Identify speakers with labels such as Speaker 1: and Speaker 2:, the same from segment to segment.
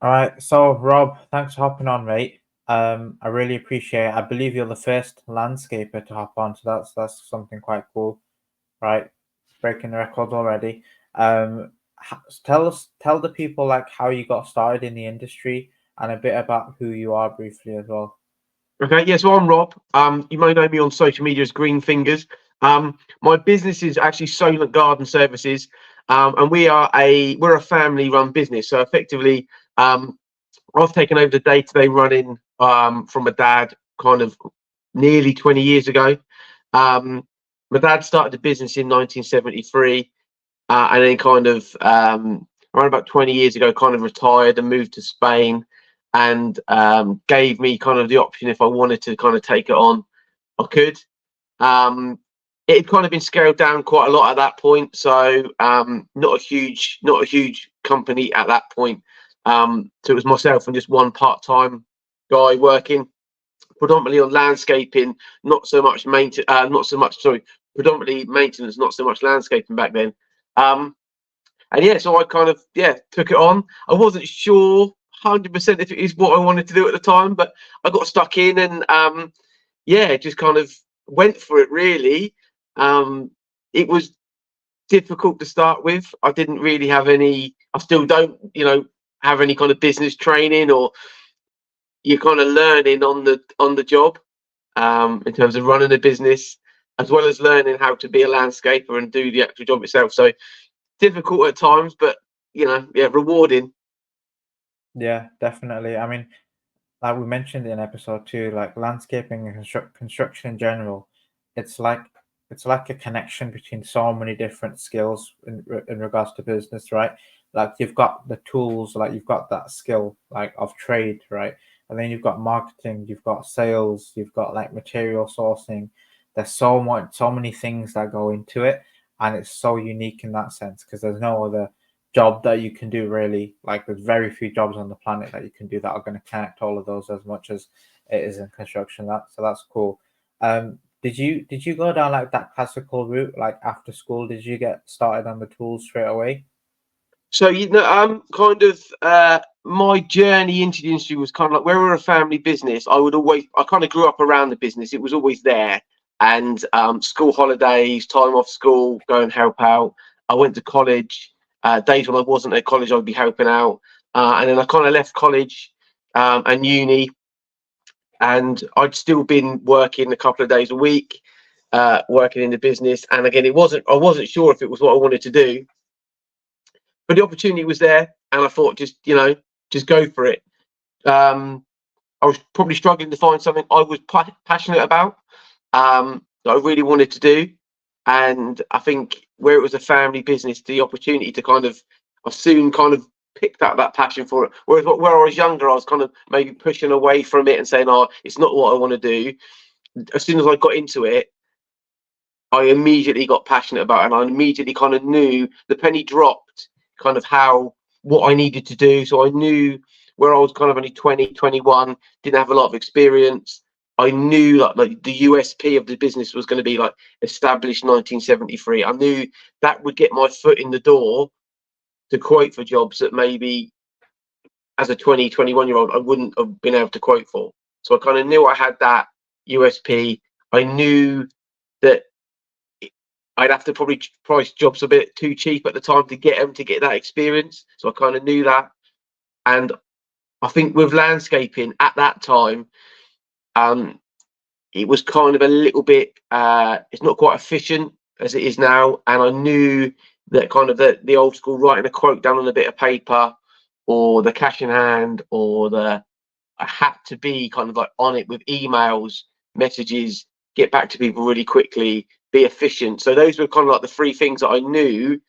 Speaker 1: All right. So, Rob, thanks for hopping on, mate. I really appreciate it. I believe you're the first landscaper to hop on, so that's something quite cool, right? Breaking the record already. Tell the people like how you got started in the industry and a bit about who you are briefly as well.
Speaker 2: Okay, yeah, so I'm Rob. You may know me on social media as Green Fingers. My business is actually Solent Garden Services, and we're a family-run business. So effectively, I've taken over the day-to-day running from my dad, kind of nearly 20 years ago. My dad started the business in 1973, and then around about 20 years ago, kind of retired and moved to Spain, and gave me kind of the option if I wanted to kind of take it on, I could. Um, it had kind of been scaled down quite a lot at that point, so not a huge company at that point. So it was myself and just one part-time guy working predominantly on landscaping, not so much maintenance, predominantly maintenance, not so much landscaping back then. Um, and yeah, so I kind of took it on. I wasn't sure 100% if it is what I wanted to do at the time, but I got stuck in and just kind of went for it really. It was difficult to start with. I didn't really have any. I still don't, have any kind of business training, or you're kind of learning on the job in terms of running a business, as well as learning how to be a landscaper and do the actual job itself. So difficult at times, but rewarding.
Speaker 1: Yeah, definitely. I mean, like we mentioned in episode two, like landscaping and construction in general, it's like it's like a connection between so many different skills in regards to business, right? Like you've got the tools, like you've got that skill like of trade, right? And then you've got marketing, you've got sales, you've got like material sourcing. There's so many things that go into it, and it's so unique in that sense because there's no other job that you can do really. Like there's very few jobs on the planet that you can do that are going to connect all of those as much as it is in construction. That's cool. Did you go down like that classical route, like after school? Did you get started on the tools straight away?
Speaker 2: So kind of my journey into the industry was kind of like where we're a family business. I kind of grew up around the business. It was always there, and school holidays, time off school, go and help out. I went to college. Days when I wasn't at college, I'd be helping out, and then I kind of left college and uni, and I'd still been working a couple of days a week, working in the business. And again, I wasn't sure if it was what I wanted to do, but the opportunity was there, and I thought just go for it. Um, I was probably struggling to find something I was passionate about, that I really wanted to do, and I think where it was a family business, the opportunity to I soon kind of picked up that passion for it. Whereas where I was younger, I was kind of maybe pushing away from it and saying, "Oh, it's not what I want to do." As soon as I got into it, I immediately got passionate about it, and I immediately kind of knew the penny dropped, kind of how what I needed to do. So I knew where I was kind of only 20, 21, didn't have a lot of experience. I knew like the USP of the business was going to be like established 1973. I knew that would get my foot in the door to quote for jobs that maybe as a 20, 21 year old I wouldn't have been able to quote for. So I kind of knew I had that USP. I knew that I'd have to probably price jobs a bit too cheap at the time to get them to get that experience. So I kind of knew that. And I think with landscaping at that time, um, it was kind of a little bit, it's not quite efficient as it is now. And I knew that kind of the old school writing a quote down on a bit of paper, or the cash in hand, or I had to be kind of like on it with emails, messages, get back to people really quickly, be efficient. So those were kind of like the three things that I knew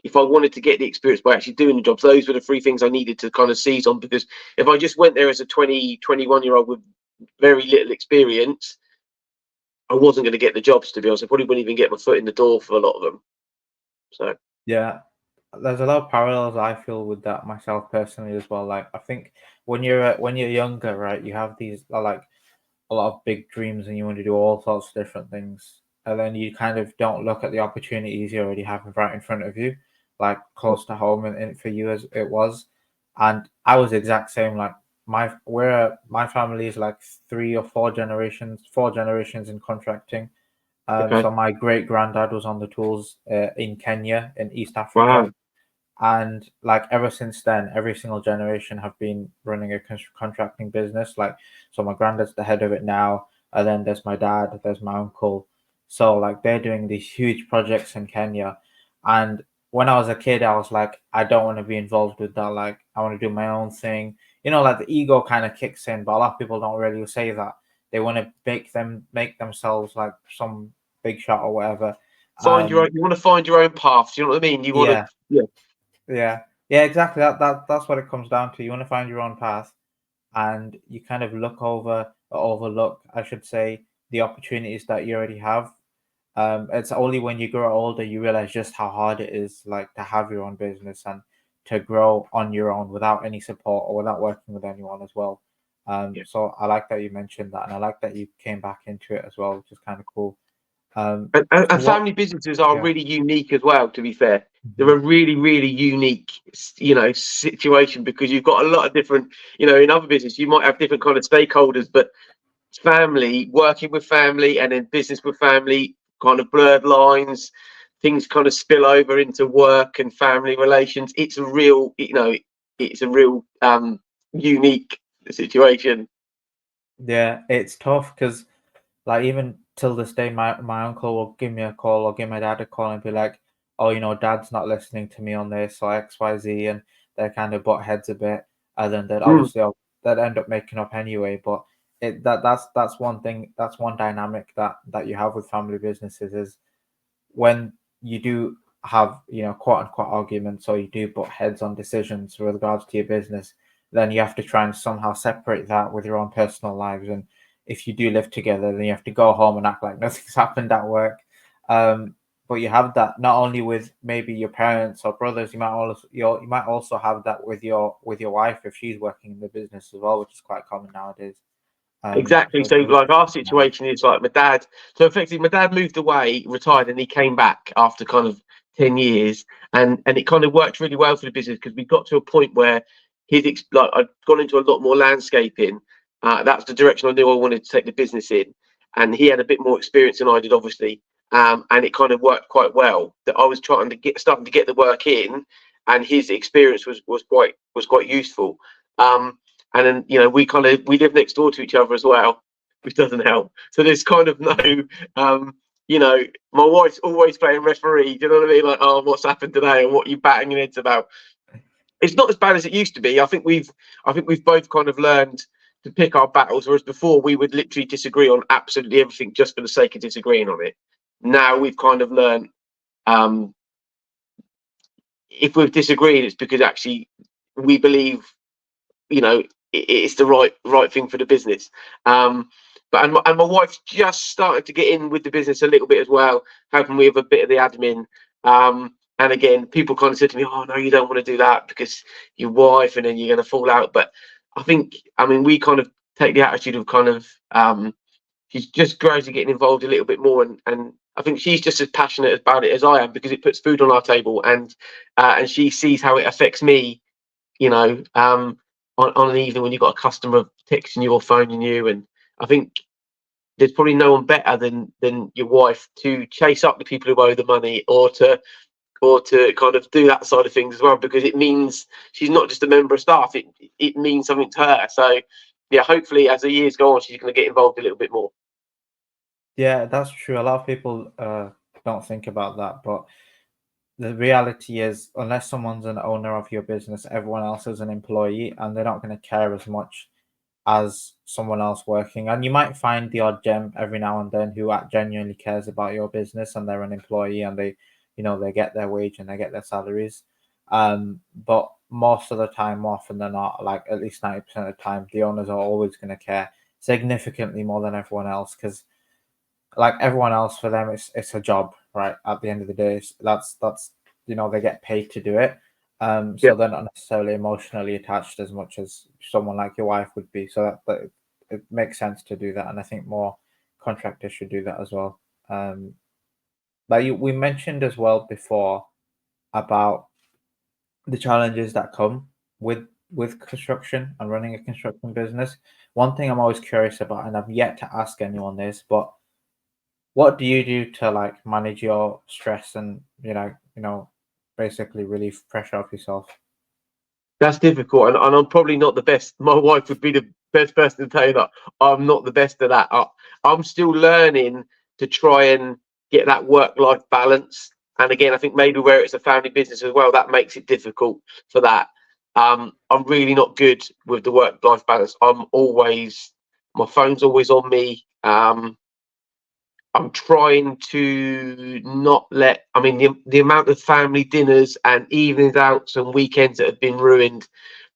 Speaker 2: if I wanted to get the experience by actually doing the jobs, those were the three things I needed to kind of seize on. Because if I just went there as a 20, 21-year-old with very little experience, I wasn't going to get the jobs, to be honest. I probably wouldn't even get my foot in the door for a lot of them. So,
Speaker 1: Yeah, there's a lot of parallels I feel with that myself personally as well. Like I think when you're younger, right, you have these like a lot of big dreams and you want to do all sorts of different things. And then you kind of don't look at the opportunities you already have right in front of you, like close to home and for you as it was. And I was the exact same. Like my family is like four generations in contracting.
Speaker 2: Okay.
Speaker 1: So my great granddad was on the tools in Kenya, in East Africa,
Speaker 2: Wow.
Speaker 1: and like ever since then, every single generation have been running a contracting business. Like, so my granddad's the head of it now, and then there's my dad, there's my uncle. So like they're doing these huge projects in Kenya, and when I was a kid, I was like, I don't want to be involved with that. Like, I want to do my own thing. You know, like the ego kind of kicks in, but a lot of people don't really say that. They want to make themselves like some big shot or whatever.
Speaker 2: Find your own. You want to find your own path. Do you know what I mean? You want to.
Speaker 1: Yeah,
Speaker 2: Yeah.
Speaker 1: yeah, yeah, exactly. That's what it comes down to. You want to find your own path, and you kind of look over or overlook, I should say, the opportunities that you already have. It's only when you grow older you realize just how hard it is, like to have your own business and to grow on your own without any support or without working with anyone as well. So I like that you mentioned that, and I like that you came back into it as well, which is kind of cool. So
Speaker 2: And
Speaker 1: what?
Speaker 2: family businesses are
Speaker 1: Yeah.
Speaker 2: really unique as well. To be fair, they're
Speaker 1: Mhm.
Speaker 2: a really, really unique, situation because you've got a lot of different. In other business, you might have different kind of stakeholders, but family, working with family, and then business with family, kind of blurred lines. Things kind of spill over into work and family relations. It's a real unique situation.
Speaker 1: Yeah, it's tough because, like, even till this day, my uncle will give me a call or give my dad a call and be like, "Oh, dad's not listening to me on this or XYZ," and they kind of butt heads a bit, and then
Speaker 2: Mm,
Speaker 1: they'd end up making up anyway. But that's one thing, that's one dynamic that you have with family businesses is when you do have, quote unquote arguments, or you do butt heads on decisions with regards to your business, then you have to try and somehow separate that with your own personal lives. And if you do live together, then you have to go home and act like nothing's happened at work. Um, but you have that not only with maybe your parents or brothers, you might also have that with your wife if she's working in the business as well, which is quite common nowadays.
Speaker 2: exactly.
Speaker 1: So
Speaker 2: So,
Speaker 1: it's really
Speaker 2: like our
Speaker 1: dynamic.
Speaker 2: situation is like my dad. So, effectively, my dad moved away, retired, and he came back after kind of 10 years, and it kind of worked really well for the business because we got to a point where like I'd gone into a lot more landscaping. That's the direction I knew I wanted to take the business in, and he had a bit more experience than I did, obviously. And it kind of worked quite well. That I was starting to get the work in, and his experience was quite useful. And then we live next door to each other as well, which doesn't help. So there's kind of no, um, my wife's always playing referee. Do you know what I mean? Like, oh, what's happened today, and what are you batting your heads about? It's not as bad as it used to be. I think we've both kind of learned to pick our battles, whereas before we would literally disagree on absolutely everything just for the sake of disagreeing on it. Now we've kind of learned, um, if we've disagreed, it's because actually we believe it's the right thing for the business. But my wife's just started to get in with the business a little bit as well, helping me with a bit of the admin. And again, people kind of said to me, "Oh no, you don't want to do that because your wife, and then you're going to fall out." But I mean, we kind of take the attitude of kind of she's just gradually getting involved a little bit more, and I think she's just as passionate about it as I am because it puts food on our table, and she sees how it affects me, you know, on an evening when you've got a customer texting you or phoning you. And I think there's probably no one better than your wife to chase up the people who owe the money, or to kind of do that side of things as well, because it means she's not just a member of staff. It means something to her. So yeah, hopefully as the years go on, she's going to get involved a little bit more.
Speaker 1: Yeah, that's true. A lot of people don't think about that, but the reality is, unless someone's an owner of your business, everyone else is an employee, and they're not going to care as much as someone else working. And you might find the odd gem every now and then who genuinely cares about your business, and they're an employee, and they get their wage and they get their salaries. But most of the time, more often than not, like at least 90% of the time, the owners are always going to care significantly more than everyone else, because like everyone else, for them it's a job, right? At the end of the day, that's they get paid to do it.
Speaker 2: Yeah,
Speaker 1: So they're not necessarily emotionally attached as much as someone like your wife would be. So that it makes sense to do that, and I think more contractors should do that as well. But we mentioned as well before about the challenges that come with with construction and running a construction business, one thing I'm always curious about, and I've yet to ask anyone this, but what do you do to like manage your stress and basically relieve pressure off yourself?
Speaker 2: That's difficult, and I'm probably not the best. My wife would be the best person to tell you that I'm not the best at that. I'm still learning to try and get that work-life balance. And again, I think maybe where it's a family business as well, that makes it difficult for that. I'm really not good with the work-life balance. My phone's always on me. I'm trying to not let. I mean, the amount of family dinners and evenings outs and weekends that have been ruined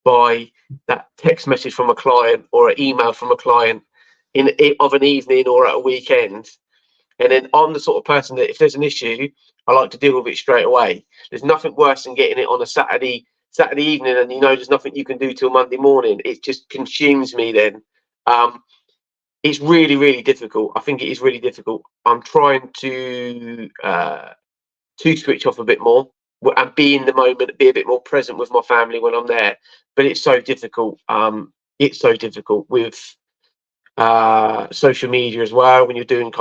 Speaker 2: by that text message from a client or an email from a client of an evening or at a weekend. And then I'm the sort of person that if there's an issue, I like to deal with it straight away. There's nothing worse than getting it on a Saturday evening, and there's nothing you can do till Monday morning. It just consumes me then. It's really, really difficult. I think it is really difficult. I'm trying to switch off a bit more and be in the moment, be a bit more present with my family when I'm there. But it's so difficult. It's so difficult with social media as well. When you're doing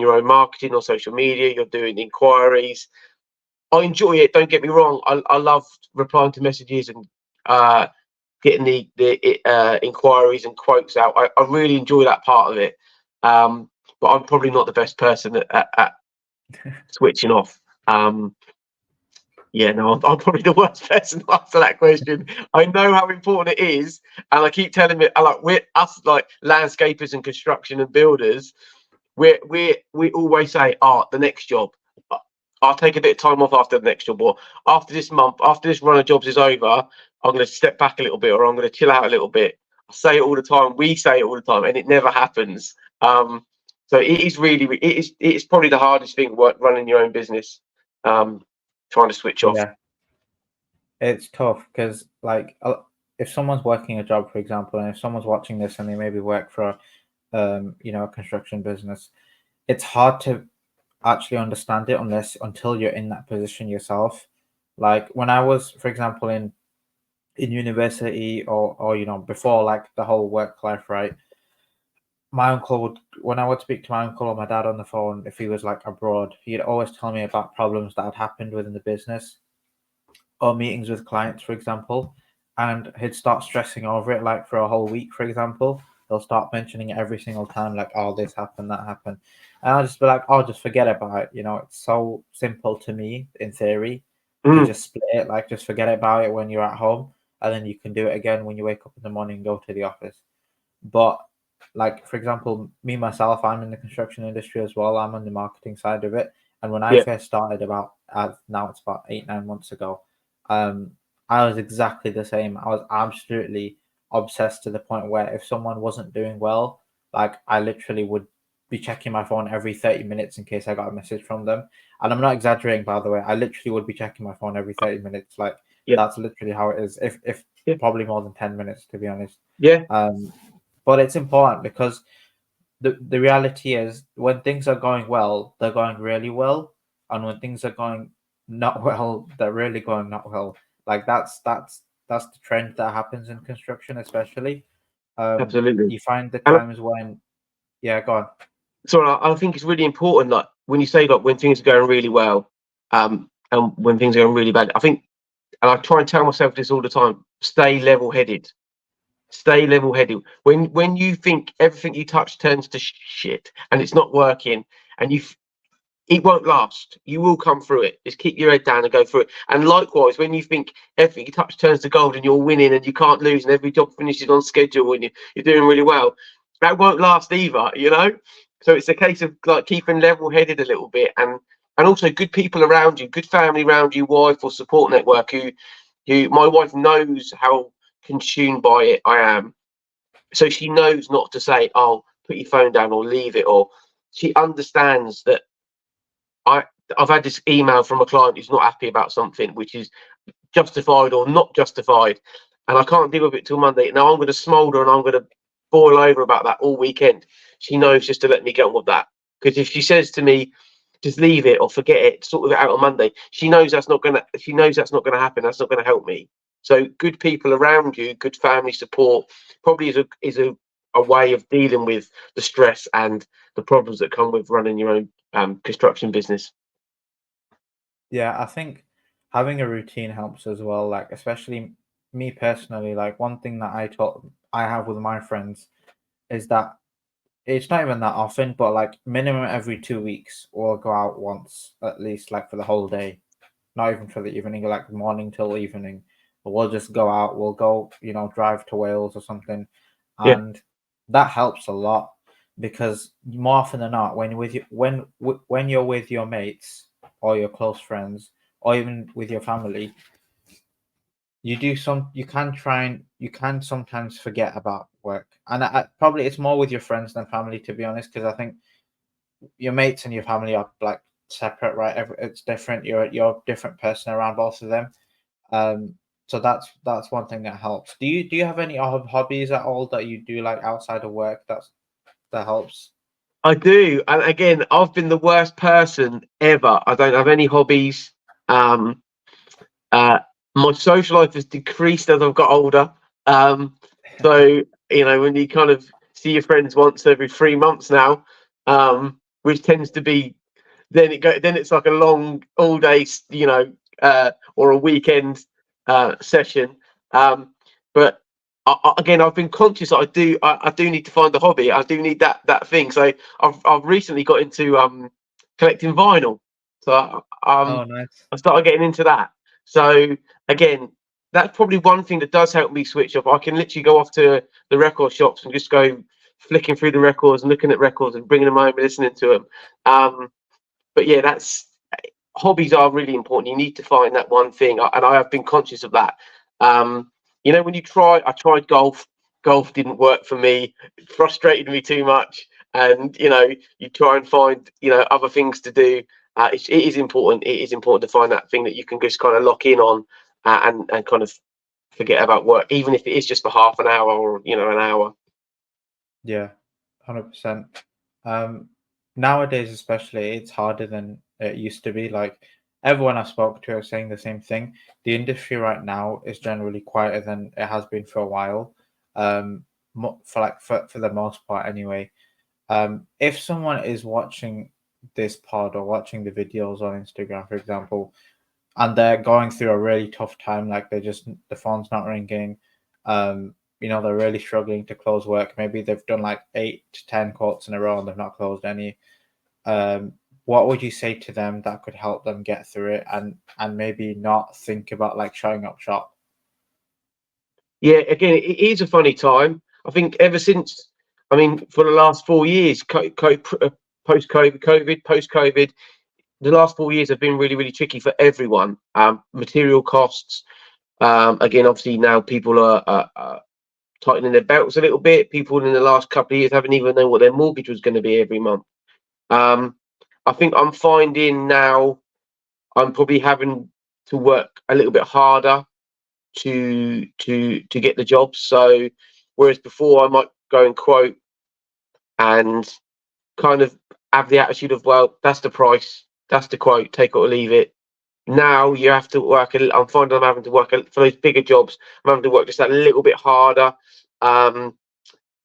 Speaker 2: your own marketing on social media, you're doing inquiries. I enjoy it. Don't get me wrong. I love replying to messages and getting the inquiries and quotes out. I really enjoy that part of it. But I'm probably not the best person at switching off. Yeah, no, I'm probably the worst person to answer that question. I know how important it is, and I keep telling it. We're us like landscapers and construction and builders. We always say, the next job. I'll take a bit of time off after the next job, or after this month, after this run of jobs is over, I'm going to step back a little bit, or I'm going to chill out a little bit. I say it all the time. We say it all the time, and it never happens. So it is it's probably the hardest thing running your own business. Trying to switch off.
Speaker 1: Yeah, it's tough because like if someone's working a job, for example, and if someone's watching this and they maybe work for a construction business, it's hard to actually understand it until you're in that position yourself. Like when I was, for example, in university or before like the whole work life, right? My uncle would, when I would speak to my uncle or my dad on the phone, if he was like abroad, he'd always tell me about problems that had happened within the business or meetings with clients, for example, and he'd start stressing over it like for a whole week, for example. They'll start mentioning it every single time, like, oh, this happened, that happened. And I'll just be like, oh, just forget about it. It's so simple to me in theory to just split it, like, just forget about it when you're at home, and then you can do it again when you wake up in the morning and go to the office. But, like, for example, me, myself, I'm in the construction industry as well. I'm on the marketing side of it. And when I
Speaker 2: Yeah.
Speaker 1: first started now it's about 8, 9 months ago, I was exactly the same. I was absolutely obsessed to the point where if someone wasn't doing well, like I literally would be checking my phone every 30 minutes in case I got a message from them. And I'm not exaggerating, by the way. I literally would be checking my phone every 30 minutes. Like
Speaker 2: Yeah.
Speaker 1: that's literally how it is. If
Speaker 2: Yeah.
Speaker 1: probably more than 10 minutes, to be honest.
Speaker 2: Yeah.
Speaker 1: But it's important because the reality is when things are going well, they're going really well. And when things are going not well, they're really going not well. Like that's the trend that happens in construction, especially.
Speaker 2: Absolutely.
Speaker 1: You find the
Speaker 2: And
Speaker 1: times when, yeah, go on.
Speaker 2: so I think it's really important, like when you say like when things are going really well, and when things are going really bad. I think, and I try and tell myself this all the time: stay level-headed. Stay level-headed. When you think everything you touch turns to shit and it's not working, and it won't last. You will come through it. Just keep your head down and go through it. And likewise, when you think everything you touch turns to gold and you're winning and you can't lose and every job finishes on schedule and you're doing really well, that won't last either. So it's a case of like keeping level-headed a little bit, and also good people around you, good family around you, wife or support network who my wife knows how consumed by it I am. So she knows not to say, "Oh, put your phone down" or "leave it," or she understands that I've had this email from a client who's not happy about something, which is justified or not justified, and I can't deal with it till Monday. Now I'm going to smolder and I'm going to boil over about that all weekend. She knows just to let me get on with that, because if she says to me, "Just leave it or forget it, sort of it out on Monday," she knows that's not gonna. She knows that's not going to happen. That's not going to help me. So good people around you, good family support, probably is a way of dealing with the stress and the problems that come with running your own construction business.
Speaker 1: Yeah, I think having a routine helps as well. Like, especially me personally, like one thing that I have with my friends is that it's not even that often, but like minimum every 2 weeks we'll go out once at least, like for the whole day. Not even for the evening, like morning till evening. But we'll just go out. We'll go, drive to Wales or something,
Speaker 2: Yeah,
Speaker 1: and that helps a lot because more often than not, when with you, when you're with your mates or your close friends or even with your family, you can sometimes forget about work, and probably it's more with your friends than family, to be honest, because I think your mates and your family are like separate, right? It's different. You're a different person around both of them. Um, so that's one thing that helps. Do you have any hobbies at all that you do like outside of work that helps?
Speaker 2: I do. And again, I've been the worst person ever. I don't have any hobbies. Um, uh, my social life has decreased as I've got older. So when you kind of see your friends once every 3 months now, which tends to be then it's like a long all day, or a weekend session. But again, I've been conscious that I do need to find a hobby. I do need that thing. So I've recently got into collecting vinyl. So
Speaker 1: Oh, nice.
Speaker 2: I started getting into that. So again, that's probably one thing that does help me switch off. I can literally go off to the record shops and just go flicking through the records and looking at records and bringing them home and listening to them. But yeah, that's hobbies are really important. You need to find that one thing, and I have been conscious of that. When I tried golf. Golf didn't work for me. It frustrated me too much, and you try and find other things to do. It is important. It is important to find that thing that you can just kind of lock in on, and kind of forget about work, even if it is just for half an hour or an hour.
Speaker 1: Yeah, 100%. Um, Nowadays, especially, it's harder than it used to be. Like everyone I spoke to is saying the same thing. The industry right now is generally quieter than it has been for a while. For the most part, anyway. If someone is watching this pod or watching the videos on Instagram, for example, and they're going through a really tough time, like the phone's not ringing, they're really struggling to close work. Maybe they've done like 8 to 10 quotes in a row and they've not closed any. Um, what would you say to them that could help them get through it and maybe not think about like showing up shop?
Speaker 2: Yeah, again, it is a funny time. I think ever since, I mean, for the last 4 years, post-COVID, the last 4 years have been really, really tricky for everyone. Material costs. Again, obviously now people are tightening their belts a little bit. People in the last couple of years haven't even known what their mortgage was going to be every month. Um, I think I'm finding now I'm probably having to work a little bit harder to get the job. So whereas before I might go and quote and kind of have the attitude of, well, that's the price, that's the quote, take it or leave it. Now you have to work. I'm finding I'm having to work for those bigger jobs. I'm having to work just a little bit harder. Putting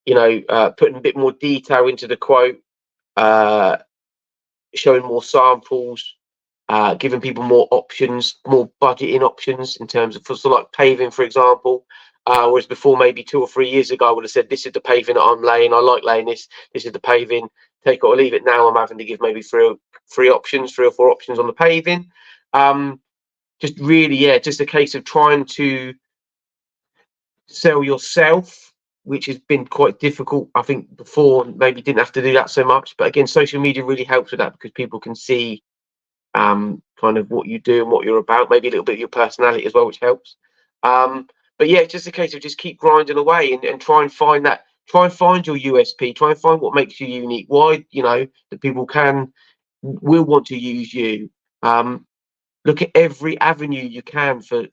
Speaker 2: a bit more detail into the quote, uh, showing more samples, giving people more options, more budgeting options in terms of, for like paving, for example. Whereas before, maybe 2 or 3 years ago, I would have said, "This is the paving that I'm laying. I like laying this. This is the paving. Take it or leave it." Now I'm having to give maybe three options, 3 or 4 options on the paving. Just really, yeah, just a case of trying to sell yourself, which has been quite difficult. I think before maybe didn't have to do that so much, but again, social media really helps with that because people can see kind of what you do and what you're about, maybe a little bit of your personality as well, which helps. But yeah, it's just a case of just keep grinding away and try and find your USP, try and find what makes you unique. Why, that people will want to use you. Look at every avenue you can for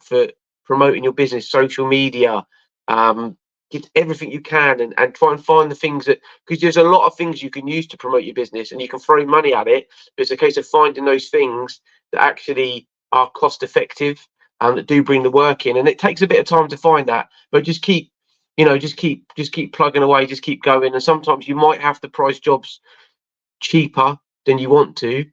Speaker 2: promoting your business, social media, get everything you can and try and find the things that, because there's a lot of things you can use to promote your business and you can throw money at it, but it's a case of finding those things that actually are cost effective, that do bring the work in, and it takes a bit of time to find that, but just keep, just keep plugging away, just keep going. And sometimes you might have to price jobs cheaper than you want to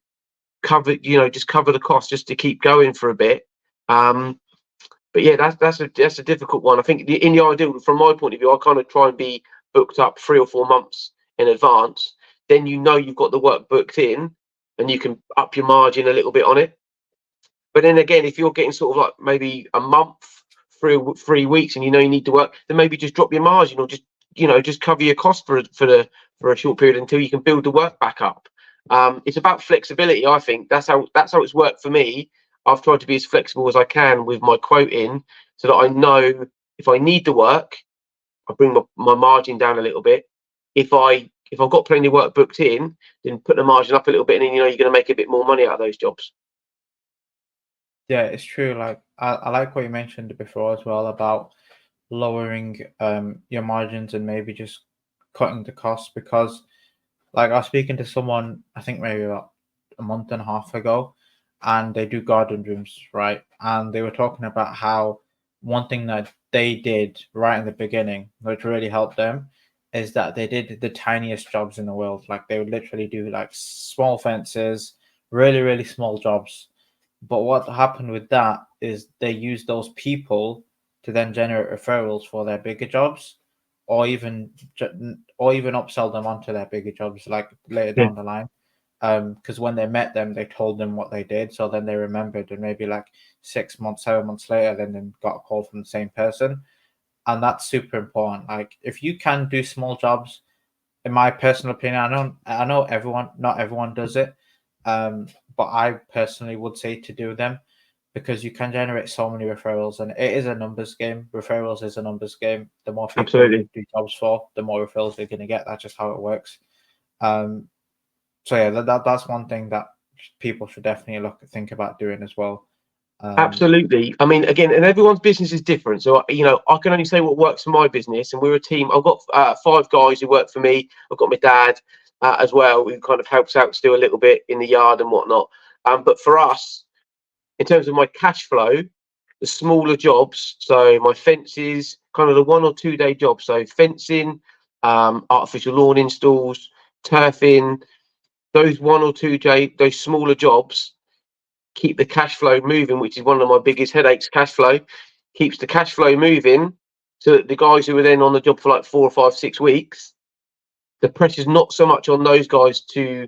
Speaker 2: cover, just cover the cost just to keep going for a bit. But yeah, that's a difficult one. I think in the ideal, from my point of view, I kind of try and be booked up 3 or 4 months in advance. Then you've got the work booked in, and you can up your margin a little bit on it. But then again, if you're getting sort of like maybe a month, 3 weeks, and you need to work, then maybe just drop your margin, or just cover your cost for a short period until you can build the work back up. It's about flexibility. I think that's how it's worked for me. I've tried to be as flexible as I can with my quoting, so that I know if I need the work, I bring my margin down a little bit. If I've got plenty of work booked in, then put the margin up a little bit, and then you're going to make a bit more money out of those jobs.
Speaker 1: Yeah, it's true. Like I like what you mentioned before as well about lowering your margins and maybe just cutting the costs, because like I was speaking to someone, I think maybe about a month and a half ago, and they do garden rooms, right? And they were talking about how one thing that they did right in the beginning, which really helped them, is that they did the tiniest jobs in the world. Like they would literally do like small fences, really, really small jobs. But what happened with that is they used those people to then generate referrals for their bigger jobs, or even upsell them onto their bigger jobs like later
Speaker 2: Yeah,
Speaker 1: down the line. Because when they met them, they told them what they did, so then they remembered, and maybe like 6 months, 7 months later, then got a call from the same person, and that's super important. Like if you can do small jobs, in my personal opinion, I know everyone, not everyone does it, but I personally would say to do them, because you can generate so many referrals, and it is a numbers game. Referrals is a numbers game. The more people you
Speaker 2: absolutely.
Speaker 1: do jobs for, the more referrals you're going to get. That's just how it works. Um, so yeah, that's one thing that people should definitely think about doing as well. Um,
Speaker 2: Absolutely. I mean, again, and everyone's business is different. So, I can only say what works for my business. And we're a team. I've got 5 guys who work for me. I've got my dad as well, who kind of helps out still a little bit in the yard and whatnot. But for us, in terms of my cash flow, the smaller jobs, so my fences, kind of the 1 or 2 day jobs, so fencing, artificial lawn installs, turfing, those 1 or 2 day, those smaller jobs keep the cash flow moving, which is one of my biggest headaches. Cash flow keeps the cash flow moving, so that the guys who are then on the job for like 4 or 5, 6 weeks, the pressure's not so much on those guys to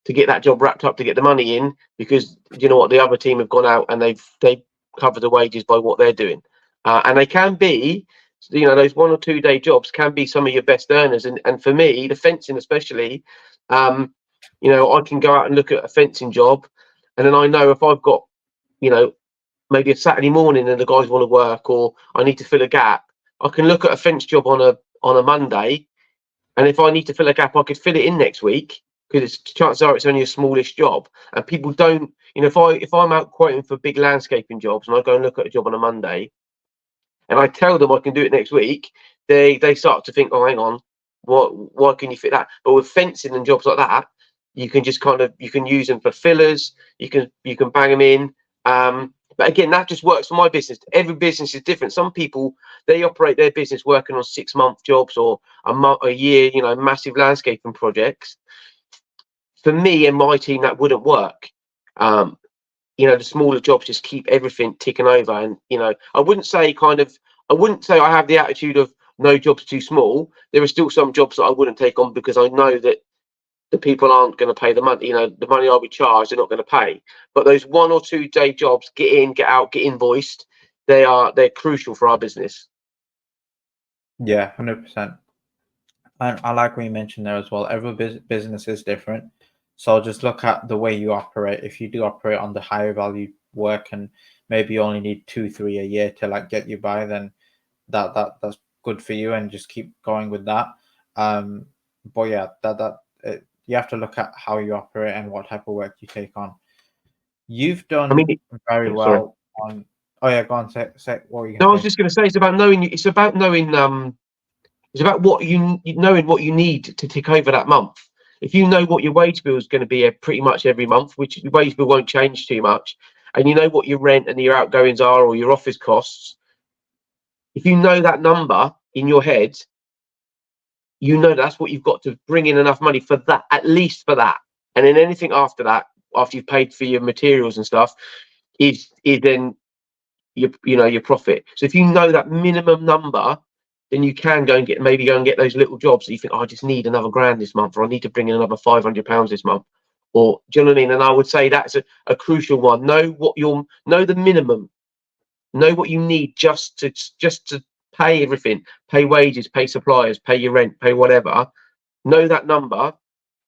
Speaker 2: get that job wrapped up, to get the money in, because you know what, the other team have gone out and they've covered the wages by what they're doing, and they can be, those 1 or 2 day jobs can be some of your best earners. And for me, the fencing especially, I can go out and look at a fencing job, and then I know if I've got, you know, maybe a Saturday morning and the guys want to work, or I need to fill a gap, I can look at a fence job on a Monday, and if I need to fill a gap, I could fill it in next week, because chances are it's only a smallish job. And people don't, if I'm out quoting for big landscaping jobs and I go and look at a job on a Monday, and I tell them I can do it next week, they start to think, oh, hang on, why can you fit that? But with fencing and jobs like that, you can just you can use them for fillers. You can bang them in. But again, that just works for my business. Every business is different. Some people, they operate their business working on 6-month jobs, or a year, massive landscaping projects. For me and my team, that wouldn't work. The smaller jobs just keep everything ticking over. And I wouldn't say I have the attitude of no job's too small. There are still some jobs that I wouldn't take on, because I know that the people aren't going to pay the money. The money I'll be charged, they're not going to pay. But those 1 or 2 day jobs, get in, get out, get invoiced, they're crucial for our business.
Speaker 1: yeah, 100%. And I like what you mentioned there as well. Every business is different. So just look at the way you operate. If you do operate on the higher value work, and maybe you only need 2, 3 a year to like get you by, then that's good for you, and just keep going with that. But yeah, you have to look at how you operate and what type of work you take on. You've
Speaker 2: I mean,
Speaker 1: done very
Speaker 2: sorry.
Speaker 1: well on. Oh yeah, go on. Say what were you
Speaker 2: No, I
Speaker 1: gonna
Speaker 2: was
Speaker 1: say?
Speaker 2: just going to say, it's about knowing. It's about knowing. It's about what knowing what you need to tick over that month. If you know what your wage bill is going to be pretty much every month, which your wage bill won't change too much, and you know what your rent and your outgoings are, or your office costs, if you know that number in your head, you know that's what you've got to bring in enough money for that, at least for that. And then anything after that, after you've paid for your materials and stuff, is then your profit. So if you know that minimum number, then you can go and get those little jobs that you think, oh, I just need another grand this month, or I need to bring in another £500 this month, or do you know what I mean? And I would say that's a crucial one. Know the minimum, know what you need just to pay everything, pay wages, pay suppliers, pay your rent, pay whatever. Know that number,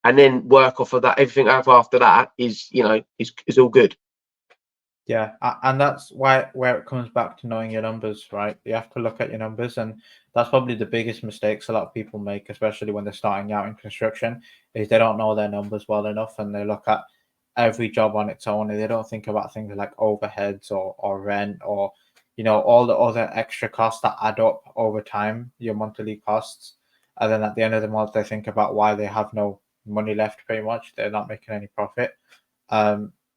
Speaker 2: and then work off of that. Everything after that is all good.
Speaker 1: Yeah, and that's where it comes back to knowing your numbers, right? You have to look at your numbers, and that's probably the biggest mistakes a lot of people make, especially when they're starting out in construction, is they don't know their numbers well enough, and they look at every job on its own, and they don't think about things like overheads or rent or all the other extra costs that add up over time, your monthly costs, and then at the end of the month they think about why they have no money left. Pretty much, they're not making any profit.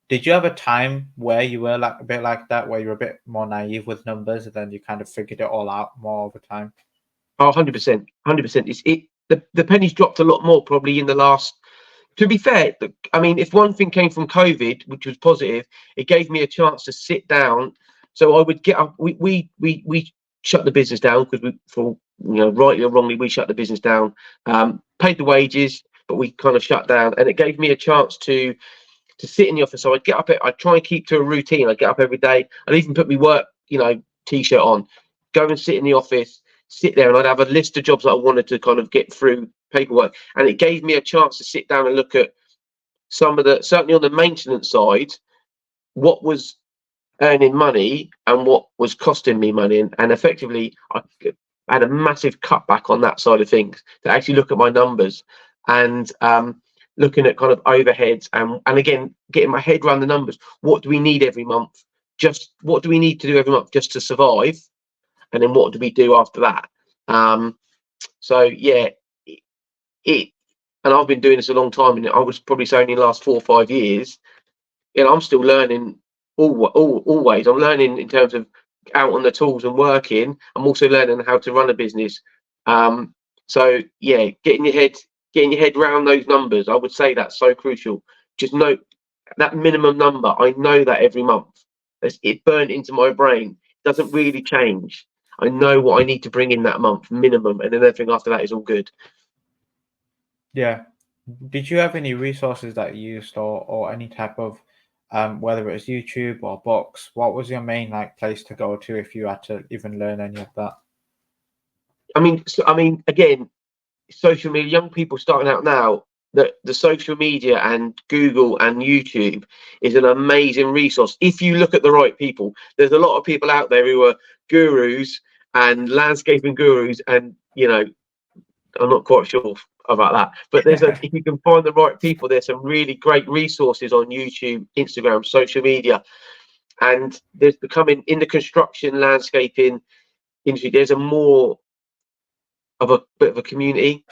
Speaker 1: Did you have a time where you were like a bit like that, where you were a bit more naive with numbers, and then you kind of figured it all out more over time?
Speaker 2: Oh, 100%, 100%. The pennies dropped a lot more probably in the last. To be fair, I mean, if one thing came from COVID, which was positive, it gave me a chance to sit down. So I would get up. We shut the business down because rightly or wrongly, we shut the business down. Paid the wages, but we kind of shut down, and it gave me a chance to sit in the office. So I'd get up. I'd try and keep to a routine. I'd get up every day. I'd even put my work, t-shirt on, go and sit in the office, sit there, and I'd have a list of jobs that I wanted to kind of get through paperwork. And it gave me a chance to sit down and look at certainly on the maintenance side, what was earning money and what was costing me money. And effectively, I had a massive cutback on that side of things to actually look at my numbers and looking at kind of overheads and again, getting my head around the numbers. What do we need every month? Just what do we need to do every month just to survive? And then what do we do after that? So yeah, and I've been doing this a long time, and I was probably saying in the last 4 or 5 years, I'm still learning always. I'm learning in terms of out on the tools and working. I'm also learning how to run a business. So yeah, getting your head around those numbers, I would say that's so crucial. Just note that minimum number. I know that every month. It burnt into my brain. It doesn't really change. I know what I need to bring in that month minimum, and then everything after that is all good.
Speaker 1: Yeah. Did you have any resources that you used, or any type of whether it was YouTube or books? What was your main place to go to if you had to even learn any of that?
Speaker 2: I mean, again, social media. Young people starting out now. The social media and Google and YouTube is an amazing resource if you look at the right people. There's a lot of people out there who are gurus and landscaping gurus, and I'm not quite sure about that, but if you can find the right people, there's some really great resources on YouTube, Instagram, social media, and there's becoming in the construction landscaping industry. There's a more of a bit of a community,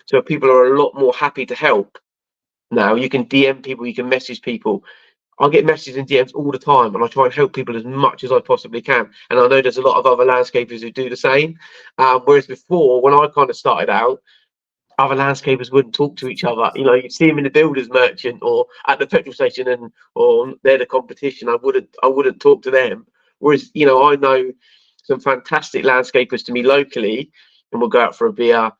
Speaker 2: so people are a lot more happy to help now. You can DM people, you can message people. I get messages and DMs all the time, and I try and help people as much as I possibly can. And I know there's a lot of other landscapers who do the same. Whereas before, when I kind of started out, other landscapers wouldn't talk to each other. You'd see them in the builder's merchant or at the petrol station, or they're the competition. I wouldn't talk to them. Whereas, I know some fantastic landscapers to me locally, and we'll go out for a beer.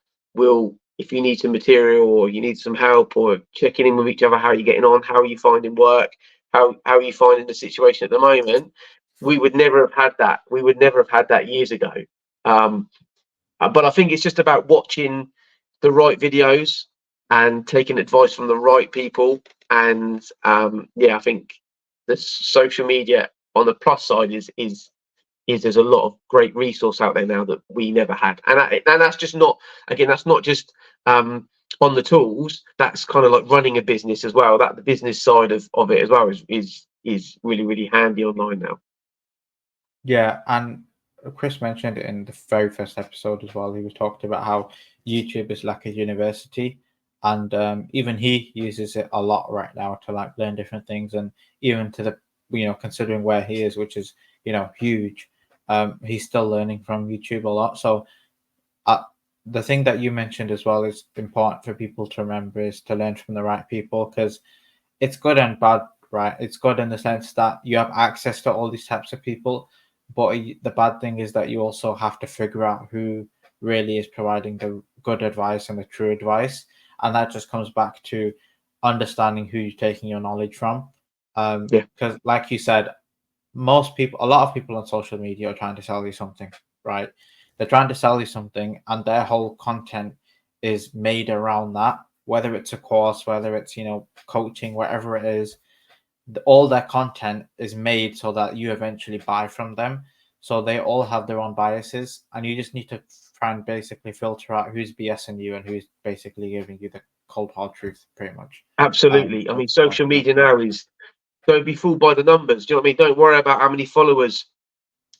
Speaker 2: If you need some material or you need some help, or checking in with each other, how are you getting on? How are you finding work? How are you finding the situation at the moment? We would never have had that. We would never have had that years ago. But I think it's just about watching the right videos and taking advice from the right people. And I think the social media on the plus side is there's a lot of great resource out there now that we never had. And that's just not, again, that's not just on the tools. That's kind of like running a business as well. That the business side of it as well is really, really handy online now.
Speaker 1: Yeah, and Chris mentioned it in the very first episode as well. He was talking about how YouTube is like a university, and even he uses it a lot right now to learn different things, and even to the considering where he is, which is huge. He's still learning from YouTube a lot. So the thing that you mentioned as well is important for people to remember is to learn from the right people, because it's good and bad, right? It's good in the sense that you have access to all these types of people, but the bad thing is that you also have to figure out who really is providing the good advice and the true advice, and that just comes back to understanding who you're taking your knowledge from.
Speaker 2: Yeah,
Speaker 1: Because, like you said, a lot of people on social media are trying to sell you something, right? They're trying to sell you something, and their whole content is made around that. Whether it's a course, whether it's coaching, whatever it is, all their content is made so that you eventually buy from them. So they all have their own biases, and you just need to try and basically filter out who's BSing you and who's basically giving you the cold hard truth, pretty much.
Speaker 2: absolutely. I mean,
Speaker 1: That's
Speaker 2: social
Speaker 1: the
Speaker 2: media
Speaker 1: thing.
Speaker 2: now is, don't be fooled by the numbers. Do you know what I mean? Don't worry about how many followers.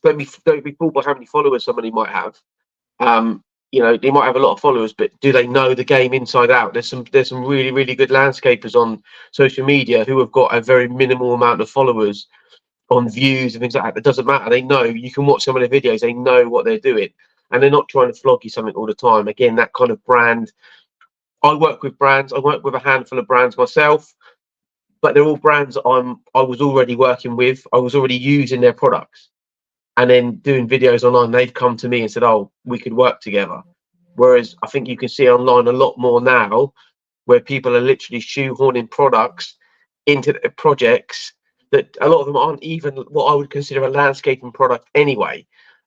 Speaker 2: Don't be fooled by how many followers somebody might have. Um, they might have a lot of followers, but do they know the game inside out? There's some really really good landscapers on social media who have got a very minimal amount of followers on views and things like that. It doesn't matter. They know. You can watch some of their videos. They know what they're doing, and they're not trying to flog you something all the time. Again, that kind of brand. I work with brands. I work with a handful of brands myself, but they're all brands I was already working with. I was already using their products, and then doing videos online. They've come to me and said, "Oh, we could work together." Whereas I think you can see online a lot more now, where people are literally shoehorning products into the projects that a lot of them aren't even what I would consider a landscaping product anyway.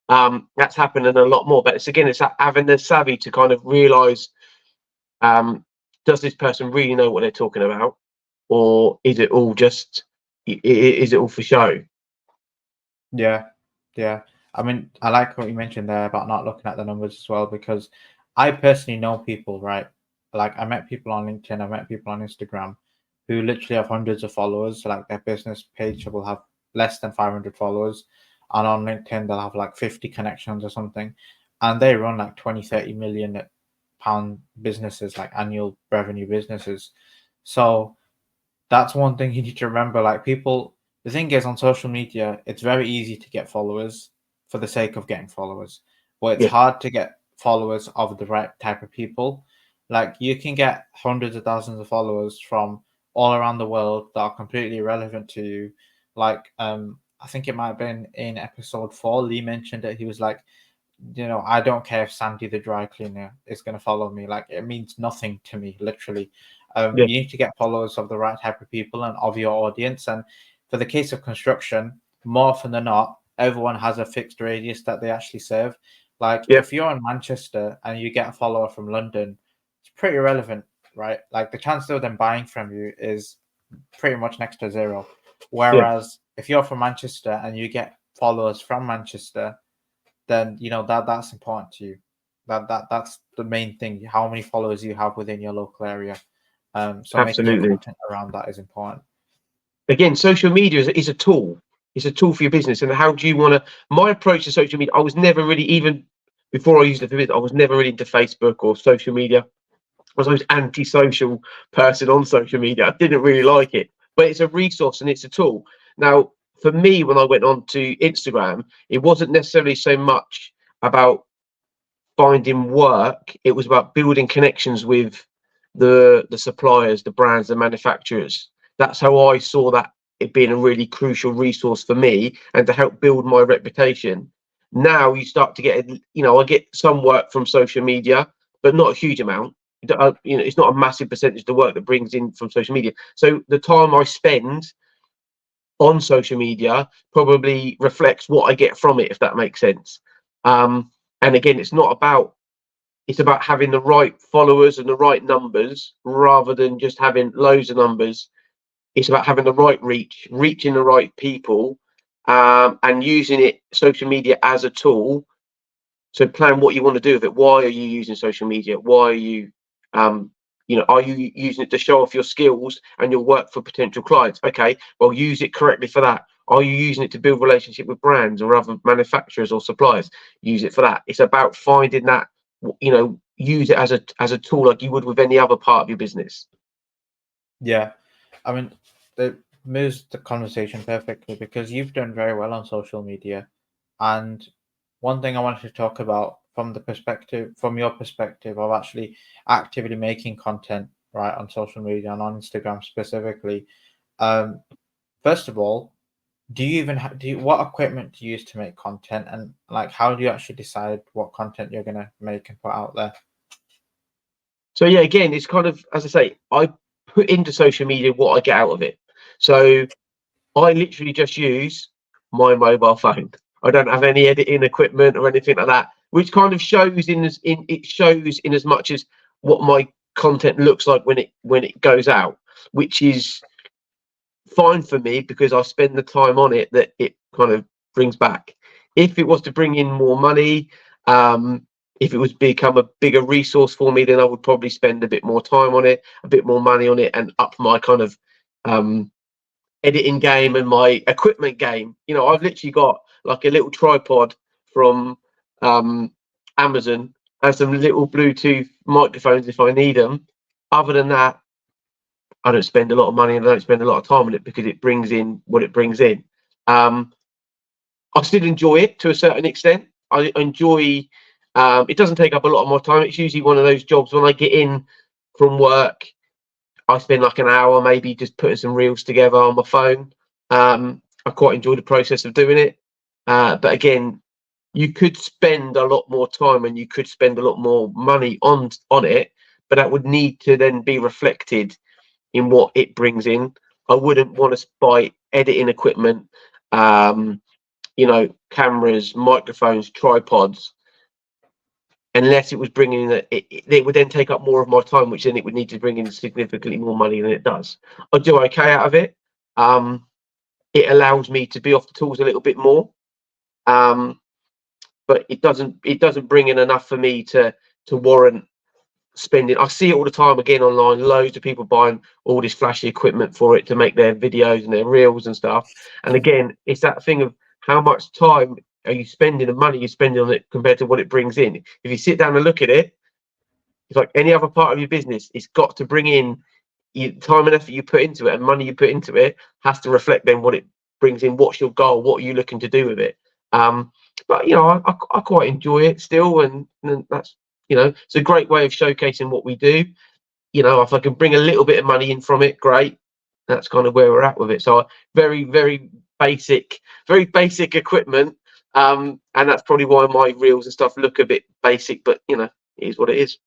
Speaker 2: That's happening a lot more, but it's having the savvy to kind of realize, um, does this person really know what they're talking about, or is it all just is it all for show?
Speaker 1: Yeah, yeah. I mean, I like what you mentioned there about not looking at the numbers as well, because I personally know people, right? Like, I met people on LinkedIn, I met people on Instagram who literally have hundreds of followers. So, like, their business page will have less than 500 followers, and on LinkedIn they'll have like 50 connections or something, and they run like 20-30 million pound businesses, like annual revenue businesses. So that's one thing you need to remember. Like, people, the thing is, on social media, it's very easy to get followers for the sake of getting followers, but it's
Speaker 2: Yeah,
Speaker 1: hard to get followers of the right type of people. Like, you can get hundreds of thousands of followers from all around the world that are completely irrelevant to you. Like, I think it might have been in episode 4, Lee mentioned it. He was like, I don't care if Sandy the dry cleaner is going to follow me. Like, it means nothing to me, literally.
Speaker 2: yeah,
Speaker 1: You need to get followers of the right type of people and of your audience. And for the case of construction, more often than not, everyone has a fixed radius that they actually serve. Like,
Speaker 2: yeah,
Speaker 1: if you're in Manchester and you get a follower from London, it's pretty irrelevant, right? Like, the chance of them buying from you is pretty much next to zero.
Speaker 2: yeah.
Speaker 1: Whereas if you're from Manchester and you get followers from Manchester, then that's important to you. That's the main thing. How many followers you have within your local area. So making your
Speaker 2: Absolutely.
Speaker 1: content around that is important.
Speaker 2: Again, social media is a tool. It's a tool for your business. And how do you want to? My approach to social media, I was never really, even before I used it for business, I was never really into Facebook or social media. I was always anti-social person on social media. I didn't really like it, but it's a resource and it's a tool. Now, for me, when I went on to Instagram, it wasn't necessarily so much about finding work. It was about building connections with the suppliers, the brands, the manufacturers. That's how I saw that, it being a really crucial resource for me and to help build my reputation. Now you start to get, I get some work from social media, but not a huge amount. It's not a massive percentage of the work that brings in from social media. So the time I spend on social media probably reflects what I get from it, if that makes sense. And again, it's about having the right followers and the right numbers rather than just having loads of numbers. It's about having the right reach, reaching the right people, and using social media as a tool. So plan what you want to do with it. Why are you using social media? Why are you, are you using it to show off your skills and your work for potential clients? Okay, well, use it correctly for that. Are you using it to build relationship with brands or other manufacturers or suppliers? Use it for that. It's about finding that, use it as a tool like you would with any other part of your business.
Speaker 1: Yeah, I mean, moves the conversation perfectly because you've done very well on social media. And one thing I wanted to talk about from your perspective of actually actively making content right on social media and on Instagram specifically. Um, First of all, do you even what equipment do you use to make content, and like how do you actually decide what content you're gonna make and put out there?
Speaker 2: So yeah, again, it's kind of, as I say, I put into social media what I get out of it. So I literally just use my mobile phone. I don't have any editing equipment or anything like that, which kind of shows in as much as what my content looks like when it goes out, which is fine for me because I spend the time on it that it kind of brings back. If it was to bring in more money, if it was become a bigger resource for me, then I would probably spend a bit more time on it, a bit more money on it, and up my kind of editing game and my equipment game. You know, I've literally got like a little tripod from Amazon and some little Bluetooth microphones if I need them. Other than that, I don't spend a lot of money and I don't spend a lot of time on it because it brings in what it brings in. Um, I still enjoy it to a certain extent. I enjoy. It doesn't take up a lot of my time. It's usually one of those jobs when I get in from work. I spend like an hour maybe just putting some reels together on my phone. I quite enjoy the process of doing it. But again, you could spend a lot more time and you could spend a lot more money on it, but that would need to then be reflected in what it brings in. I wouldn't want to buy editing equipment, cameras, microphones, tripods, unless it was bringing in it would then take up more of my time, which then it would need to bring in significantly more money than it does. I do okay out of it. It allows me to be off the tools a little bit more, but it doesn't bring in enough for me to warrant spending. I see it all the time again online. Loads of people buying all this flashy equipment for it to make their videos and their reels and stuff. And again, it's that thing of how much time are you spending and money you're spending on it compared to what it brings in. If you sit down and look at it, it's like any other part of your business. It's got to bring in time and effort you put into it and money you put into it has to reflect then what it brings in. What's your goal? What are you looking to do with it? But I quite enjoy it still, and that's it's a great way of showcasing what we do. If I can bring a little bit of money in from it, great. That's kind of where we're at with it. So very, very very basic equipment. And that's probably why my reels and stuff look a bit basic, but it is what it is.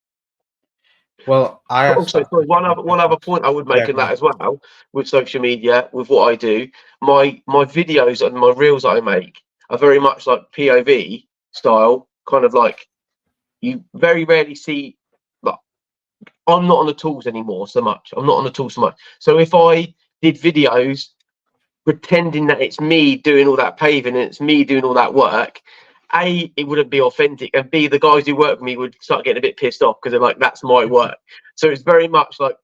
Speaker 1: Well, I asked
Speaker 2: Also,
Speaker 1: that
Speaker 2: sorry,
Speaker 1: question on
Speaker 2: one other
Speaker 1: purpose.
Speaker 2: point I would
Speaker 1: Yeah,
Speaker 2: make on
Speaker 1: go
Speaker 2: that
Speaker 1: on.
Speaker 2: as well with social media, with what I do, my videos and my reels that I make are very much like POV style, kind of like you very rarely see. Like, I'm not on the tools anymore so much. I'm not on the tools so much. So if I did videos pretending that it's me doing all that paving and it's me doing all that work, A, it wouldn't be authentic, and B, the guys who work with me would start getting a bit pissed off because they're like, that's my work. So it's very much like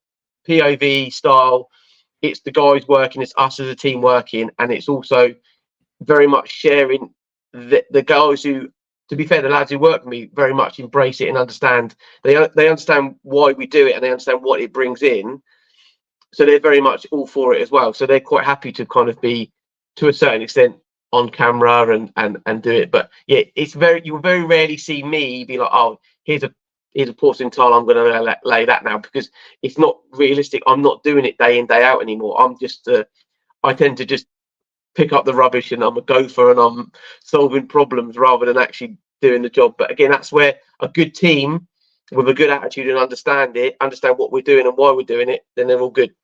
Speaker 2: POV style. It's the guys working, it's us as a team working, and it's also very much sharing the guys who, to be fair, the lads who work with me very much embrace it and understand. They understand why we do it and they understand what it brings in, so they're very much all for it as well. So they're quite happy to kind of be, to a certain extent, on camera and do it. But yeah, you very rarely see me be like, oh, here's a porcelain tile, I'm going to lay that now, because it's not realistic. I'm not doing it day in day out anymore. I tend to just pick up the rubbish and I'm a gopher and I'm solving problems rather than actually doing the job. But again, that's where a good team with a good attitude and understand what we're doing and why we're doing it, then they're all good.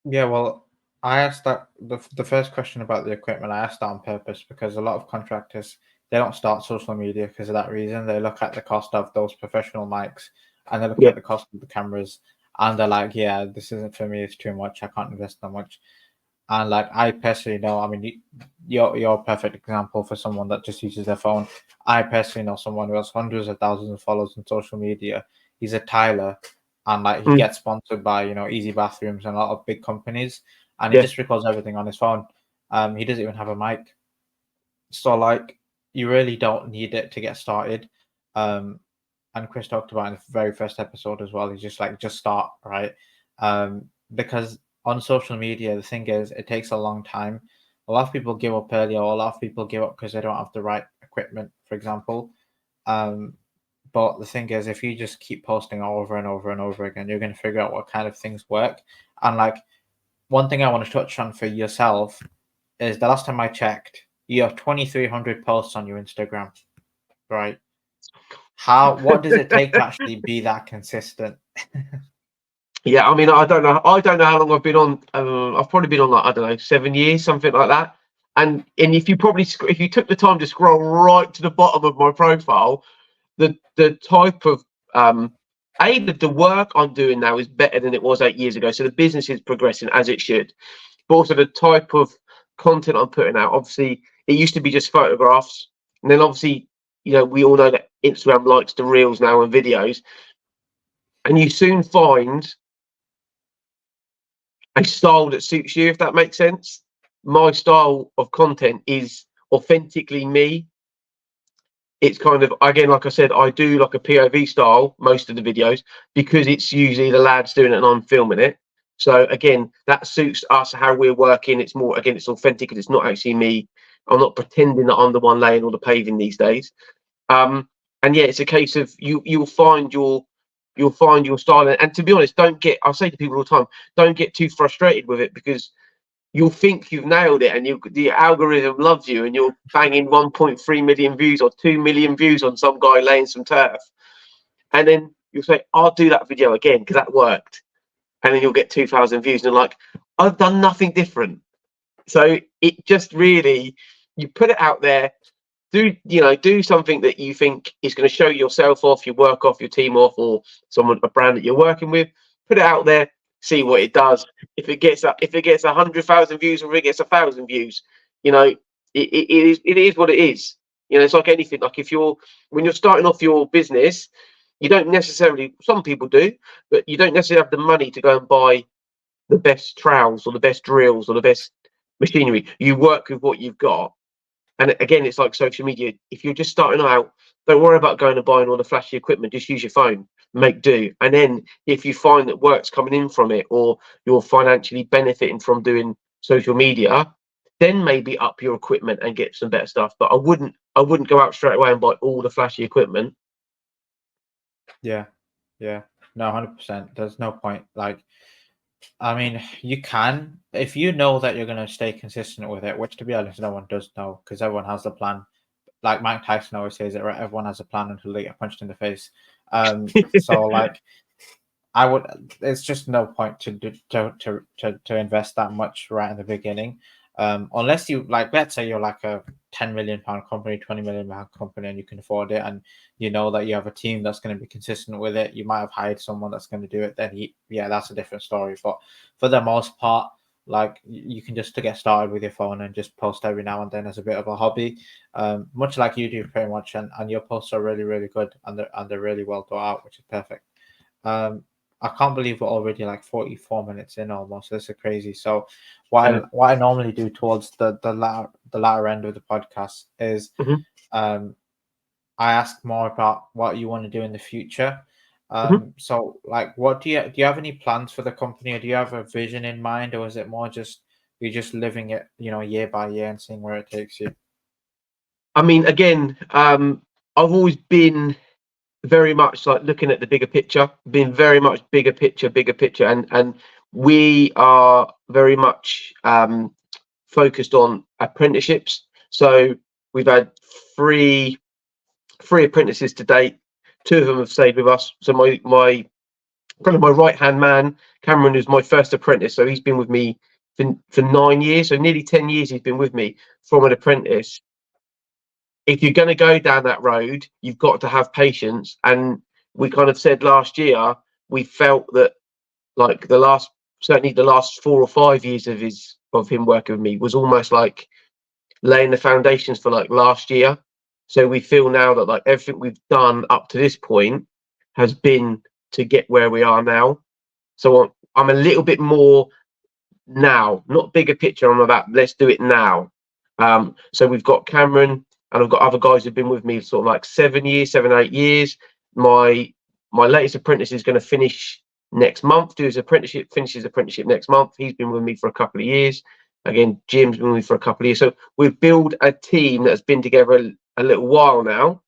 Speaker 1: Yeah, well, I asked that the first question about the equipment. I asked that on purpose because a lot of contractors they don't start social media because of that reason. They look at the cost of those professional mics and they look
Speaker 2: Yeah.
Speaker 1: at the cost of the cameras and they're like, "Yeah, this isn't for me. It's too much. I can't invest that much." And like I personally know, I mean, you're a perfect example for someone that just uses their phone. I personally know someone who has hundreds of thousands of followers on social media. He's a tiler, and like he
Speaker 2: Mm,
Speaker 1: gets sponsored by Easy Bathrooms and a lot of big companies, and he
Speaker 2: yeah.
Speaker 1: just records everything on his phone. He doesn't even have a mic, so like you really don't need it to get started. Um, and Chris talked about in the very first episode as well. He's just like just start right, because on social media, the thing is, it takes a long time. A lot of people give up early, or a lot of people give up because they don't have the right equipment, for example. Um, but the thing is, if you just keep posting over and over and over again, you're going to figure out what kind of things work. And like one thing I want to touch on for yourself is the last time I checked, you have 2,300 posts on your Instagram, right? What does it take to actually be that consistent?
Speaker 2: Yeah, I mean, I don't know. I don't know how long I've been on. I've probably been on like, I don't know, 7 years, something like that. And if you took the time to scroll right to the bottom of my profile, the type of the work I'm doing now is better than it was 8 years ago. So the business is progressing as it should. But also the type of content I'm putting out. Obviously, it used to be just photographs, and then obviously, we all know that Instagram likes the reels now and videos, and you soon find a style that suits you, if that makes sense. My style of content is authentically me. It's kind of, again, like I said, I do like a POV style most of the videos because it's usually the lads doing it and I'm filming it. So again, that suits us how we're working. It's more, again, it's authentic because it's not actually me. I'm not pretending that I'm the one laying all the paving these days. And yeah, it's a case of you'll find your style. And to be honest, I say to people all the time, don't get too frustrated with it, because you'll think you've nailed it and the algorithm loves you and you're banging 1.3 million views or 2 million views on some guy laying some turf. And then you'll say, I'll do that video again because that worked. And then you'll get 2,000 views and like, I've done nothing different. So it just really, you put it out there, do something that you think is going to show yourself off, your work off, your team off, or a brand that you're working with. Put it out there, see what it does. If it gets 100,000 views, or if it gets 1,000 views, it is what it is. It's like anything. Like when you're starting off your business, you don't necessarily. Some people do, but you don't necessarily have the money to go and buy the best trowels or the best drills or the best machinery. You work with what you've got. And again, it's like social media. If you're just starting out, don't worry about going and buying all the flashy equipment. Just use your phone, make do. And then if you find that work's coming in from it, or you're financially benefiting from doing social media, then maybe up your equipment and get some better stuff. But I wouldn't go out straight away and buy all the flashy equipment.
Speaker 1: Yeah, no, 100%. There's no point. Like, I mean, you can, if you know that you're going to stay consistent with it, which to be honest, no one does know because everyone has the plan. Like Mike Tyson always says it, right? Everyone has a plan until they get punched in the face. So like, it's just no point to invest that much right in the beginning. Unless you like, let's say you're like a £10 million company, £20 million company, and you can afford it, and you know that you have a team that's going to be consistent with it. You might have hired someone that's going to do it. Then that's a different story. But for the most part, like you can just to get started with your phone and just post every now and then as a bit of a hobby, much like you do, pretty much. And your posts are really, really good, and they're really well thought out, which is perfect. I can't believe we're already like 44 minutes in almost. This is crazy. So what I normally do towards the latter end of the podcast is I ask more about what you want to do in the future. So like, what do you have any plans for the company, or do you have a vision in mind, or is it more just you're just living it, year by year and seeing where it takes you?
Speaker 2: I mean, again, I've always been very much like looking at the bigger picture, being very much bigger picture, and we are very much focused on apprenticeships. So we've had three apprentices to date. Two of them have stayed with us. So my kind of my right hand man, Cameron, is my first apprentice. So he's been with me for 9 years. So nearly 10 years he's been with me from an apprentice. If you're going to go down that road, you've got to have patience. And we kind of said last year, we felt that like certainly the last 4 or 5 years of him working with me was almost like laying the foundations for like last year. So we feel now that like everything we've done up to this point has been to get where we are now. So I'm a little bit more now, not bigger picture. I'm about let's do it now. So we've got Cameron, and I've got other guys who've been with me sort of like 7, 8 years. My latest apprentice is going to finish next month, do his apprenticeship, finishes his apprenticeship next month. He's been with me for a couple of years. Again, Jim's been with me for a couple of years. So we've built a team that's been together a little while now.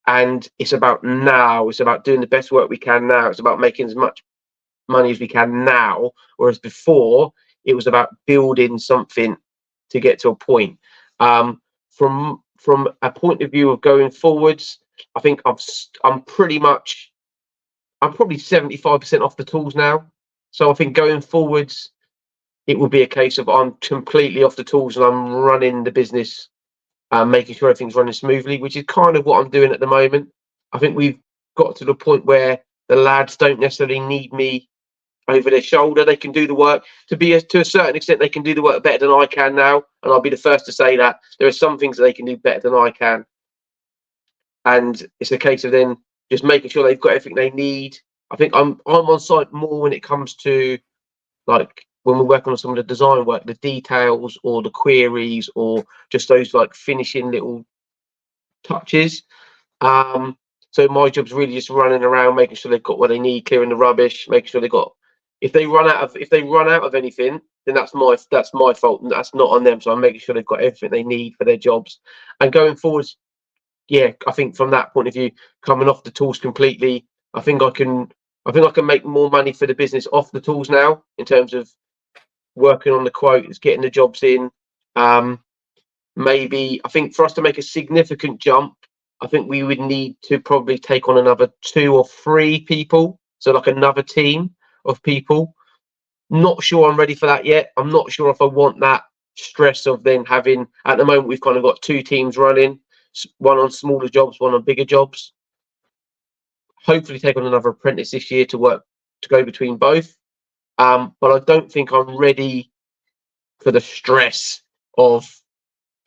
Speaker 2: And it's about now. It's about doing the best work we can now. It's about making as much money as we can now. Whereas before, it was about building something to get to a point. From a point of view of going forwards, I think I'm probably 75% off the tools now. So I think going forwards, it will be a case of I'm completely off the tools and I'm running the business, making sure everything's running smoothly, which is kind of what I'm doing at the moment. I think we've got to the point where the lads don't necessarily need me over their shoulder. They can do the work to a certain extent. They can do the work better than I can now, and I'll be the first to say that there are some things that they can do better than I can. And it's a case of then just making sure they've got everything they need. I think I'm on site more when it comes to, like, when we're working on some of the design work, the details or the queries or just those like finishing little touches. So my job's really just running around, making sure they've got what they need, clearing the rubbish, making sure they've got. If they run out of anything, then that's my fault, and that's not on them. So I'm making sure they've got everything they need for their jobs. And going forwards, yeah, I think from that point of view, coming off the tools completely, I think I can make more money for the business off the tools now in terms of working on the quotes, getting the jobs in. Maybe I think for us to make a significant jump, I think we would need to probably take on another 2 or 3 people, so like another team of people. Not sure I'm ready for that yet. I'm not sure if I want that stress of then having. At the moment, we've kind of got 2 teams running, one on smaller jobs, one on bigger jobs. Hopefully, take on another apprentice this year to go between both. But I don't think I'm ready for the stress of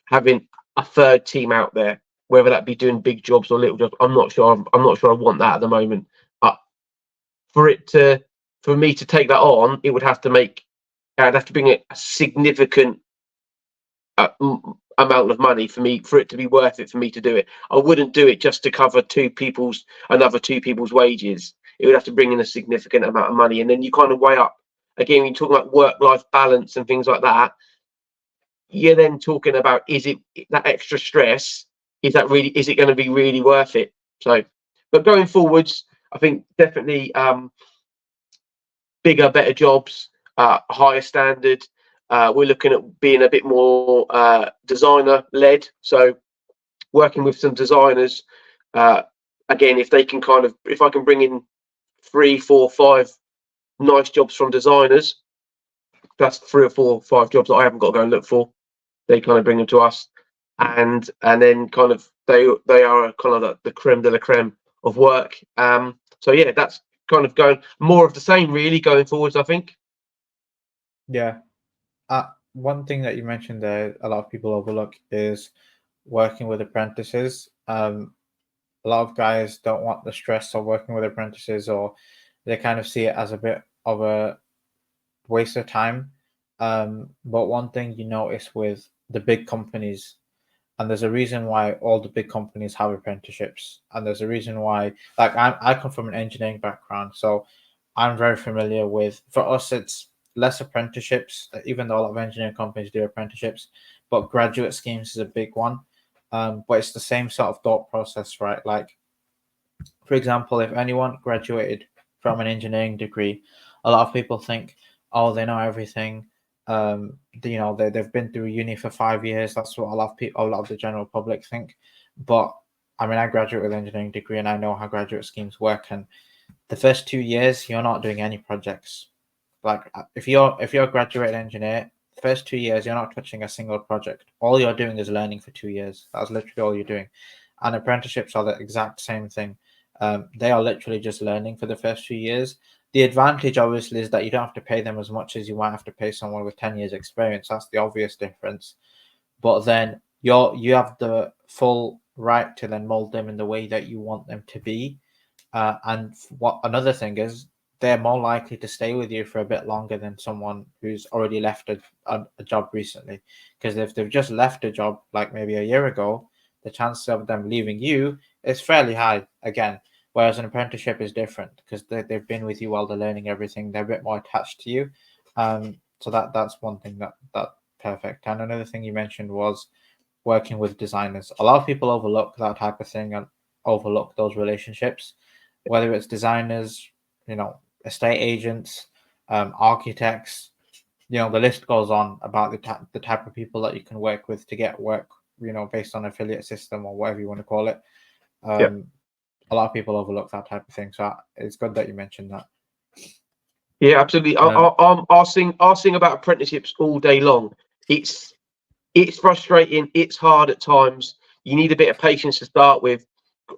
Speaker 2: having a third team out there, whether that be doing big jobs or little jobs. I'm not sure. I'm not sure I want that at the moment. But for me to take that on, it would have to I'd have to bring a significant amount of money for it to be worth it for me to do it. I wouldn't do it just to cover another 2 people's wages. It would have to bring in a significant amount of money, and then you kind of weigh up again. When you talk about work-life balance and things like that, you're then talking about, is it that extra stress? Is it going to be really worth it? So, but going forwards, I think definitely bigger, better jobs, higher standard. We're looking at being a bit more designer led. So working with some designers, again, if I can bring in 3, 4, 5 nice jobs from designers, that's 3 or 4 or 5 jobs that I haven't got to go and look for. They kind of bring them to us, and then kind of they are kind of the creme de la creme of work. So yeah, that's kind of going more of the same really going forwards, I think.
Speaker 1: Yeah. One thing that you mentioned there, a lot of people overlook, is working with apprentices. A lot of guys don't want the stress of working with apprentices, or they kind of see it as a bit of a waste of time. But one thing you notice with the big companies, and there's a reason why all the big companies have apprenticeships, and there's a reason why, like, I come from an engineering background, so I'm very familiar with. For us, it's less apprenticeships, even though a lot of engineering companies do apprenticeships, but graduate schemes is a big one. But it's the same sort of thought process, right? Like, for example, if anyone graduated from an engineering degree, a lot of people think, oh, they know everything. They've been through uni for 5 years. That's what a lot of the general public think. But I mean, I graduated with an engineering degree, and I know how graduate schemes work. And the first 2 years, you're not doing any projects. Like, if you're a graduate engineer, first 2 years you're not touching a single project. All you're doing is learning for 2 years. That's literally all you're doing. And apprenticeships are the exact same thing. They are literally just learning for the first few years. The advantage, obviously, is that you don't have to pay them as much as you might have to pay someone with 10 years experience. That's the obvious difference. But then you have the full right to then mold them in the way that you want them to be. And what another thing is, they're more likely to stay with you for a bit longer than someone who's already left a job recently. Because if they've just left a job like maybe a year ago, the chance of them leaving you is fairly high again. Whereas an apprenticeship is different because they've been with you while they're learning everything. They're a bit more attached to you. So that's one thing that perfect. And another thing you mentioned was working with designers. A lot of people overlook that type of thing and overlook those relationships, whether it's designers, estate agents, architects. The list goes on about the type of people that you can work with to get work. Based on affiliate system or whatever you want to call it.
Speaker 2: Yeah.
Speaker 1: A lot of people overlook that type of thing, so it's good that you mentioned that.
Speaker 2: Yeah, absolutely. I'll sing about apprenticeships all day long. It's frustrating. It's hard at times. You need a bit of patience to start with.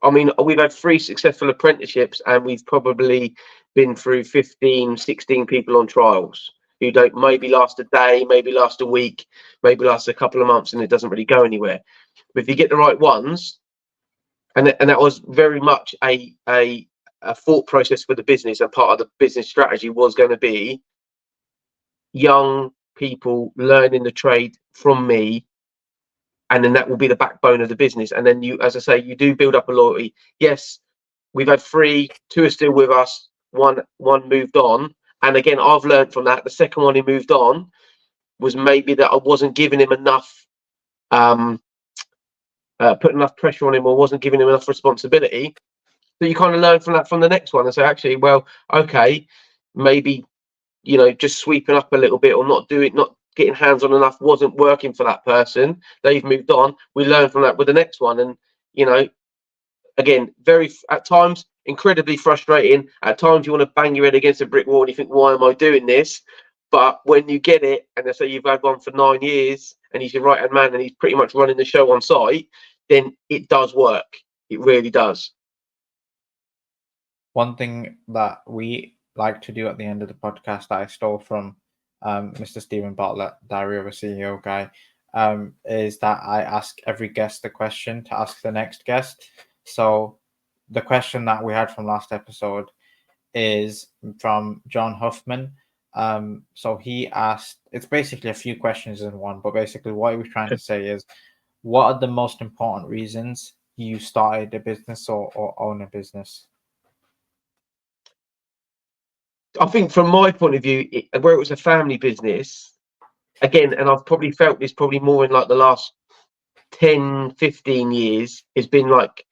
Speaker 2: I mean, we've had 3 successful apprenticeships, and we've probably been through 15, 16 people on trials who don't maybe last a day, maybe last a week, maybe last a couple of months, and it doesn't really go anywhere. But if you get the right ones, and that was very much a thought process for the business, and part of the business strategy was going to be young people learning the trade from me, and then that will be the backbone of the business. And then you, as I say, you do build up a loyalty. Yes, we've had 3, 2 are still with us, one moved on, and again, I've learned from that. The second one who moved on was maybe that I wasn't giving him enough, put enough pressure on him, or wasn't giving him enough responsibility. So you kind of learn from that from the next one and say, actually, well, okay, maybe just sweeping up a little bit, or not getting hands on enough wasn't working for that person. They've moved on. We learn from that with the next one. And again, very at times incredibly frustrating. At times you want to bang your head against a brick wall and you think, why am I doing this? But when you get it, and they say you've had one for 9 years and he's your right hand man and he's pretty much running the show on site, then it does work. It really does.
Speaker 1: One thing that we like to do at the end of the podcast that I stole from Mr. Stephen Bartlett, Diary of a CEO guy, is that I ask every guest the question to ask the next guest. So the question that we had from last episode is from John Huffman. So he asked, it's basically a few questions in one, but basically what he was trying to say is, what are the most important reasons you started a business or own a business?
Speaker 2: I think from my point of view, where it was a family business, again, and I've probably felt this probably more in like the last 10, 15 years, it's been like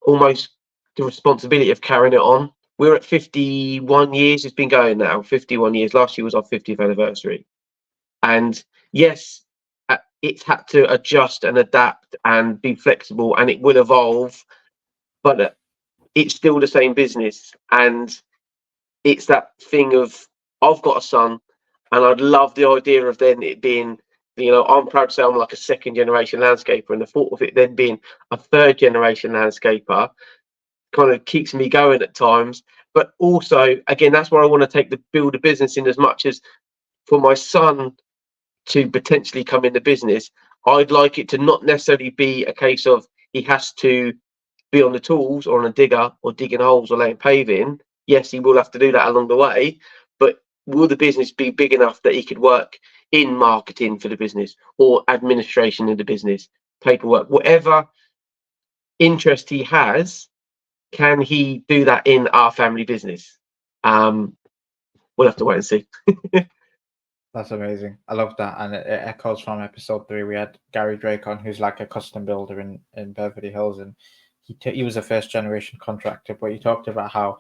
Speaker 2: almost the responsibility of carrying it on. We're at 51 years. It's been going now, 51 years. Last year was our 50th anniversary. And yes, it's had to adjust and adapt and be flexible, and it will evolve, but it's still the same business. And it's that thing of, I've got a son, and I'd love the idea of then it being, I'm proud to say I'm like a 2nd generation landscaper, and the thought of it then being a 3rd generation landscaper kind of keeps me going at times. But also, again, that's where I want to build a business in, as much as for my son to potentially come in the business. I'd like it to not necessarily be a case of he has to be on the tools or on a digger or digging holes or laying paving. Yes, he will have to do that along the way, but will the business be big enough that he could work in marketing for the business, or administration in the business, paperwork, whatever interest he has? Can he do that in our family business? We'll have to wait and see.
Speaker 1: That's amazing. I love that. And it echoes from episode 3. We had Gary Drake on, who's like a custom builder in Beverly Hills. And he was a 1st generation contractor, but he talked about how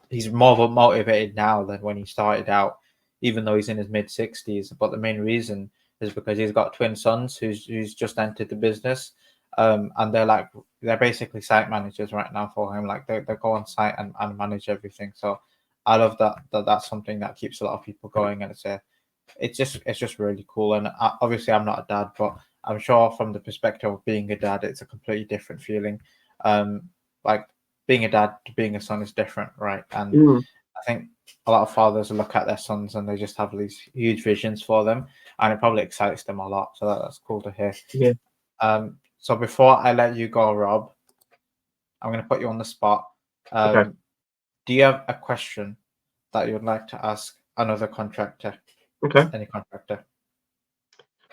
Speaker 1: he's more motivated now than when he started out, even though he's in his mid-60s. But the main reason is because he's got twin sons who's just entered the business. And they're basically site managers right now for him. Like they go on site and manage everything. So I love that's something that keeps a lot of people going, and it's just really cool. And obviously I'm not a dad, but I'm sure from the perspective of being a dad, it's a completely different feeling. Like being a dad to being a son is different, right? And I think a lot of fathers look at their sons and they just have these huge visions for them, and it probably excites them a lot. So that's cool to hear.
Speaker 2: Yeah.
Speaker 1: So before I let you go, Rob, I'm going to put you on the spot.
Speaker 2: Okay.
Speaker 1: Do you have a question that you would like to ask another contractor?
Speaker 2: Okay.
Speaker 1: Any contractor?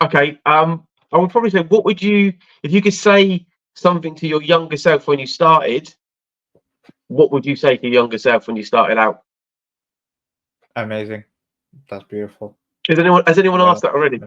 Speaker 2: Okay. I would probably say, what would you, if you could say something to your younger self when you started, what would you say to your younger self when you started out?
Speaker 1: Amazing. That's beautiful.
Speaker 2: Has anyone
Speaker 1: Well,
Speaker 2: asked that already?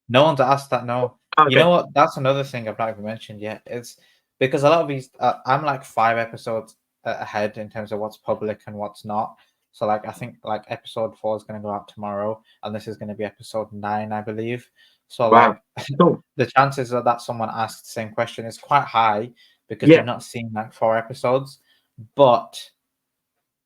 Speaker 1: no one's asked that. No. You
Speaker 2: Okay.
Speaker 1: know what? That's another thing I've not even mentioned yet. It's because a lot of these, I'm like 5 episodes ahead in terms of what's public and what's not. So like, I think like episode 4 is going to go out tomorrow, and this is going to be episode 9, I believe. So
Speaker 2: Wow.
Speaker 1: like,
Speaker 2: Cool.
Speaker 1: the chances that someone asked the same question is quite high because they've
Speaker 2: Yeah.
Speaker 1: not seen like 4 episodes, but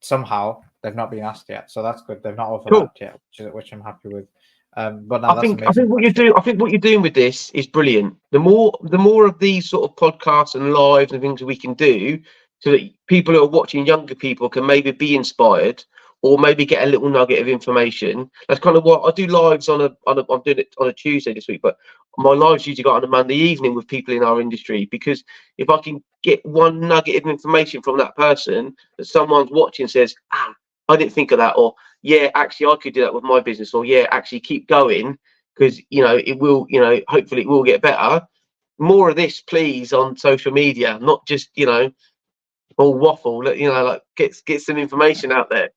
Speaker 1: somehow they've not been asked yet. So that's good. They've not
Speaker 2: Cool.
Speaker 1: overlapped yet, which I'm happy with. But now that's
Speaker 2: I
Speaker 1: amazing
Speaker 2: think what you're
Speaker 1: question.
Speaker 2: doing. I think what you're doing with this is brilliant. The more of these sort of podcasts and lives and things we can do, so that people who are watching, younger people, can maybe be inspired or maybe get a little nugget of information. That's kind of what I do. Lives I'm doing it on a Tuesday this week, but my lives usually got on a Monday evening with people in our industry, because if I can get one nugget of information from that person that someone's watching says, I didn't think of that, or yeah, actually I could do that with my business, or yeah, actually keep going, because it will, hopefully it will get better. More of this, please, on social media, not just all waffle. Like get some information out there.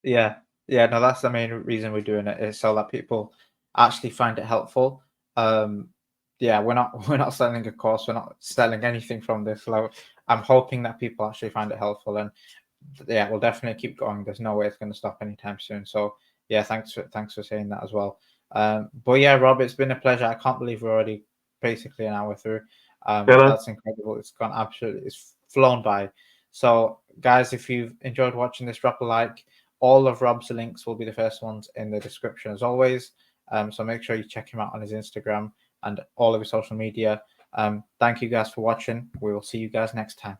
Speaker 1: Yeah, yeah. No, that's the main reason we're doing it, is so that people actually find it helpful. Yeah, we're not selling a course. We're not selling anything from this. Like, I'm hoping that people actually find it helpful, and yeah, we'll definitely keep going. There's no way it's going to stop anytime soon. So yeah, thanks for saying that as well. But yeah, Rob, it's been a pleasure. I can't believe we're already basically an hour through.
Speaker 2: You know?
Speaker 1: That's incredible. It's gone absolutely, it's flown by. So guys, if you've enjoyed watching this, drop a like. All of Rob's links will be the first ones in the description as always. So make sure you check him out on his Instagram and all of his social media. Thank you guys for watching. We will see you guys next time.